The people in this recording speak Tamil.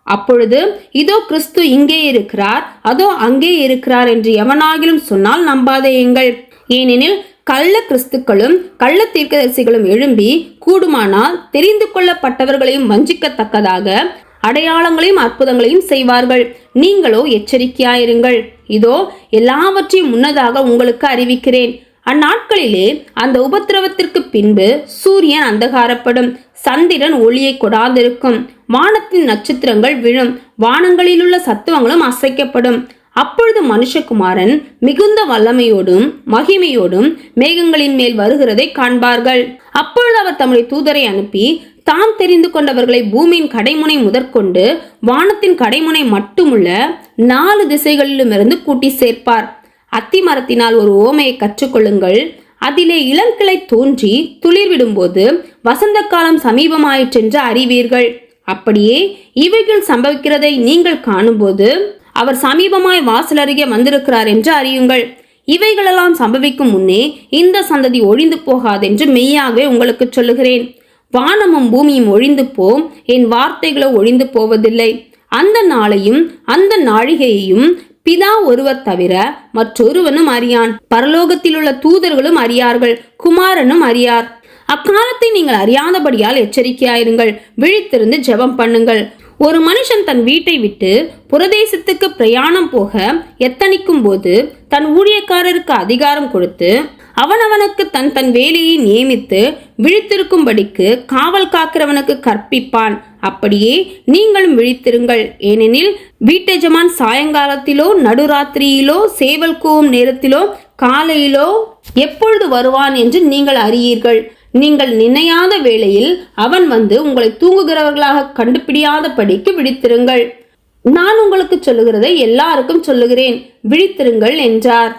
அப்பொழுது இதோ கிறிஸ்து இங்கே இருக்கிறார், அதோ அங்கே இருக்கிறார் என்று எவனாகிலும் சொன்னால் நம்பாதேயுங்கள். ஏனெனில் கள்ள கிறிஸ்துக்களும் கள்ள தீர்க்கதரிசிகளும் எழும்பி கூடுமானால் தெரிந்து கொள்ளப்பட்டவர்களையும் வஞ்சிக்கத்தக்கதாக அடையாளங்களையும் அற்புதங்களையும் செய்வார்கள். நீங்களோ எச்சரிக்கையாயிருங்கள். இதோ எல்லாவற்றையும் முன்னதாக உங்களுக்கு அறிவிக்கிறேன். அந்நாட்களிலே அந்த உபத்திரவத்திற்கு பின்பு சூரியன் அந்தகாரப்படும், சந்திரன் ஒளியை கொடாதிருக்கும், வானத்தின் நட்சத்திரங்கள் விழும், வானங்களிலுள்ள சத்துவங்களும் அசைக்கப்படும். அப்பொழுது மனுஷகுமாரன் மிகுந்த வல்லமையோடும் மகிமையோடும் மேகங்களின் மேல் வருகிறதை காண்பார்கள். அப்பொழுது அவர் தம்முடைய தூதரை அனுப்பி தாம் தெரிந்து கொண்டவர்களை பூமியின் கடைமுனை முதற்கொண்டு வானத்தின் கடைமுனை மட்டுமுள்ள 4 திசைகளிலுமிருந்து கூட்டி சேர்ப்பார். அத்தி மரத்தினால் ஒரு ஓமையை கற்றுக்கொள்ளுங்கள். அதிலே இளங்கிளை தோன்றி துளிர்விடும்போது வசந்த காலம் சமீபமாயிற்றென்று அறிவீர்கள். அப்படியே இவைகள் சம்பவிக்கிறதை நீங்கள் காணும்போது அவர் சமீபமாய் வாசல் அருகே வந்திருக்கிறார் என்று அறியுங்கள். இவைகளெல்லாம் சம்பவிக்கும் முன்னே இந்த சந்ததி ஒழிந்து போகாதென்று மெய்யாகவே உங்களுக்கு சொல்லுகிறேன். வானமும் பூமியும் ஒழிந்து போம், என் வார்த்தைகளோ ஒழிந்து போவதில்லை. அந்த நாளையும் அந்த நாழிகையையும் பிதா ஒருவர் தவிர மற்றொருவனும் அறியான். பரலோகத்தில் உள்ள தூதர்களும் அறியார்கள், குமாரனும் அறியார். அக்காலத்தை நீங்கள் அறியாதபடியால் எச்சரிக்கையாயிருங்கள். விழித்திருந்து ஜெபம் பண்ணுங்கள். ஒரு மனுஷன் தன் வீட்டை விட்டு புரதேசத்துக்கு பிரயாணம் போக எத்தனிக்கும் போது தன் ஊழியக்காரருக்கு அதிகாரம் கொடுத்து அவனவனுக்கு தன் தன் வேலையை நியமித்து விழித்திருக்கும்படிக்கு காவல் காக்கிறவனுக்கு கற்பிப்பான். அப்படியே நீங்களும் விழித்திருங்கள். ஏனெனில் வீட்டெஜமான் சாயங்காலத்திலோ நடுராத்திரியிலோ சேவல் கூவும் நேரத்திலோ காலையிலோ எப்பொழுது வருவான் என்று நீங்கள் அறியீர்கள். நீங்கள் நினையாத வேளையில் அவன் வந்து உங்களை தூங்குகிறவர்களாக கண்டுபிடியாத படிக்கு விழித்திருங்கள். நான் உங்களுக்கு சொல்லுகிறதை எல்லாருக்கும் சொல்லுகிறேன், விழித்திருங்கள் என்றார்.